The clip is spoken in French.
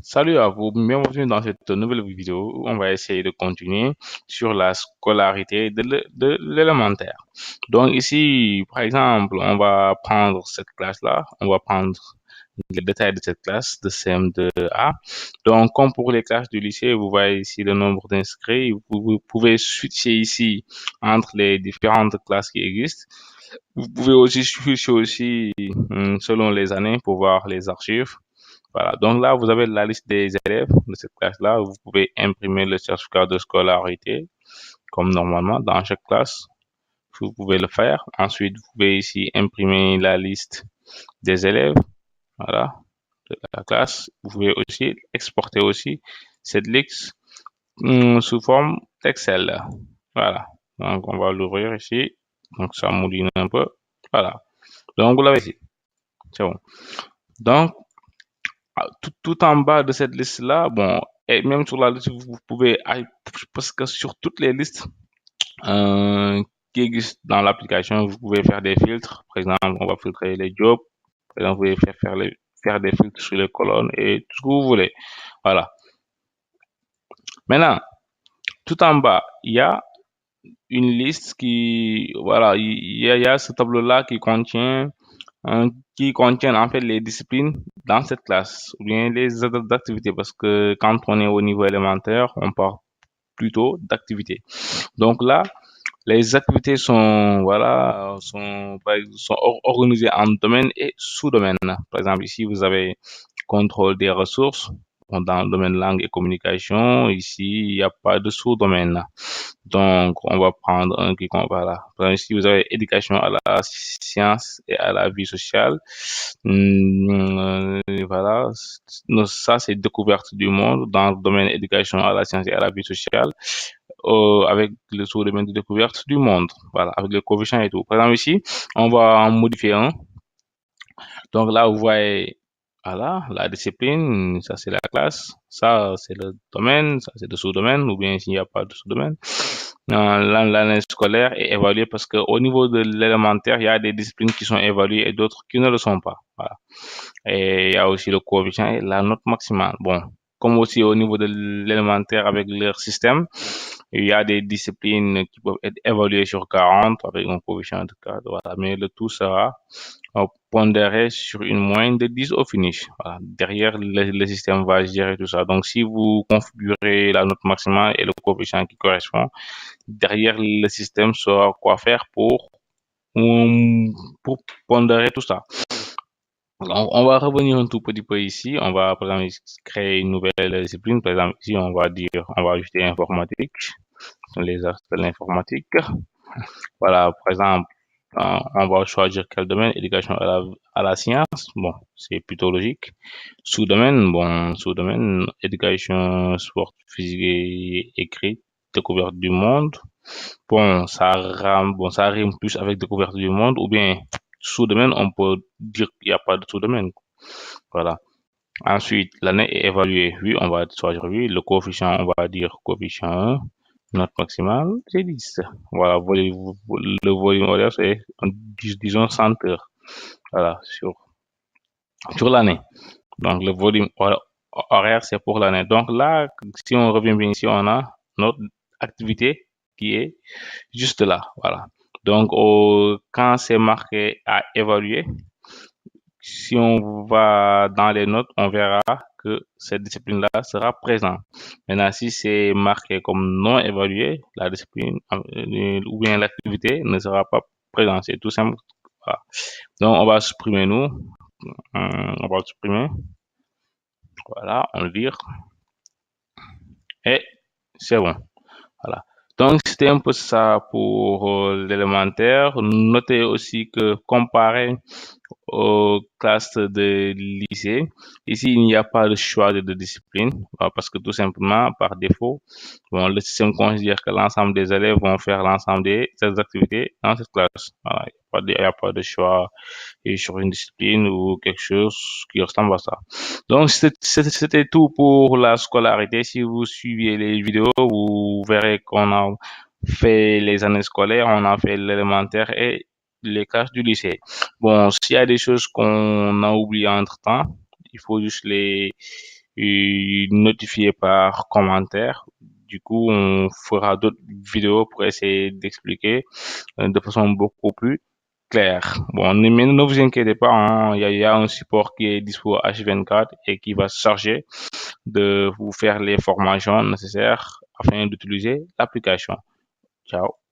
Salut à vous, bienvenue dans cette nouvelle vidéo où on va essayer de continuer sur la scolarité de l'élémentaire. Donc ici, par exemple, on va prendre cette classe-là, on va prendre les détails de cette classe de CM2A. Donc comme pour les classes du lycée, vous voyez ici le nombre d'inscrits, vous pouvez switcher ici entre les différentes classes qui existent. Vous pouvez aussi switcher aussi selon les années pour voir les archives. Voilà, donc là, vous avez la liste des élèves de cette classe-là. Vous pouvez imprimer le certificat de scolarité, comme normalement dans chaque classe. Vous pouvez le faire. Ensuite, vous pouvez ici imprimer la liste des élèves, voilà, de la classe. Vous pouvez aussi exporter aussi cette liste sous forme d'Excel. Voilà, donc on va l'ouvrir ici. Donc ça mouline un peu. Voilà, donc vous l'avez ici. C'est bon. Donc, tout en bas de cette liste-là, bon, et même sur la liste, vous pouvez, parce que sur toutes les listes qui existent dans l'application, vous pouvez faire des filtres. Par exemple, on va filtrer les jobs. Par exemple, vous pouvez faire des filtres sur les colonnes et tout ce que vous voulez. Voilà. Maintenant, tout en bas, il y a une liste voilà, il y a ce tableau-là qui contiennent en fait les disciplines dans cette classe ou bien les activités parce que quand on est au niveau élémentaire, on parle plutôt d'activités. Donc là, les activités sont organisées en domaines et sous-domaines. Par exemple, ici, vous avez contrôle des ressources. Bon, dans le domaine langue et communication, ici, il n'y a pas de sous-domaine. Donc, on va prendre un qui voilà. Par exemple, ici, vous avez éducation à la science et à la vie sociale. Voilà. Ça, c'est découverte du monde dans le domaine éducation à la science et à la vie sociale, avec le sous-domaine de découverte du monde. Voilà, avec le coefficient et tout. Par exemple, ici, on va en modifier un. Donc là, vous voyez, voilà, la discipline, ça c'est la classe, ça c'est le domaine, ça c'est le sous-domaine, ou bien s'il n'y a pas de sous-domaine. L'année scolaire est évaluée parce qu'au niveau de l'élémentaire, il y a des disciplines qui sont évaluées et d'autres qui ne le sont pas. Voilà. Et il y a aussi le coefficient et la note maximale. Bon, comme aussi au niveau de l'élémentaire avec leur système, il y a des disciplines qui peuvent être évaluées sur 40 avec un coefficient de 4. Voilà. Mais le tout sera pondéré sur une moyenne de 10 au finish. Voilà. Derrière, le système va gérer tout ça. Donc, si vous configurez la note maximale et le coefficient qui correspond, derrière, le système saura quoi faire pour pondérer tout ça. Donc, on va revenir un tout petit peu ici. On va, par exemple, créer une nouvelle discipline. Par exemple, ici, on va ajouter informatique, les aspects de l'informatique. Voilà, par exemple, on va choisir quel domaine, éducation à la science. Bon, c'est plutôt logique. Sous-domaine, éducation, sport, physique et écrit, découverte du monde. Ça rime plus avec découverte du monde, ou bien sous-domaine, on peut dire qu'il n'y a pas de sous-domaine. Voilà. Ensuite, l'année est évaluée. Oui, on va choisir oui. Le coefficient, on va dire coefficient 1. Note maximale, c'est 10. Voilà, le volume horaire, c'est, disons, 100 heures. Voilà, sur l'année. Donc, le volume horaire, c'est pour l'année. Donc là, si on revient bien ici, on a notre activité qui est juste là. Voilà. Donc, quand c'est marqué à évaluer, si on va dans les notes, on verra que cette discipline-là sera présente. Maintenant, si c'est marqué comme non évalué, la discipline ou bien l'activité ne sera pas présente. C'est tout simple. Voilà. Donc, on va supprimer nous. On va le supprimer. Voilà, on le vire. Et c'est bon. Voilà. Donc, c'était un peu ça pour l'élémentaire. Notez aussi que comparé aux classes de lycée. Ici, il n'y a pas de choix de discipline parce que tout simplement, par défaut, bon, le système considère que l'ensemble des élèves vont faire l'ensemble des activités dans cette classe. Voilà, il n'y a pas de choix et sur une discipline ou quelque chose qui ressemble à ça. Donc, c'était tout pour la scolarité. Si vous suivez les vidéos, vous verrez qu'on a fait les années scolaires, on a fait l'élémentaire et les classes du lycée. Bon, s'il y a des choses qu'on a oubliées entre-temps, il faut juste notifié par commentaire. Du coup, on fera d'autres vidéos pour essayer d'expliquer de façon beaucoup plus claire. Bon, mais ne vous inquiétez pas, hein, il y a un support qui est dispo H24 et qui va se charger de vous faire les formations nécessaires afin d'utiliser l'application. Ciao.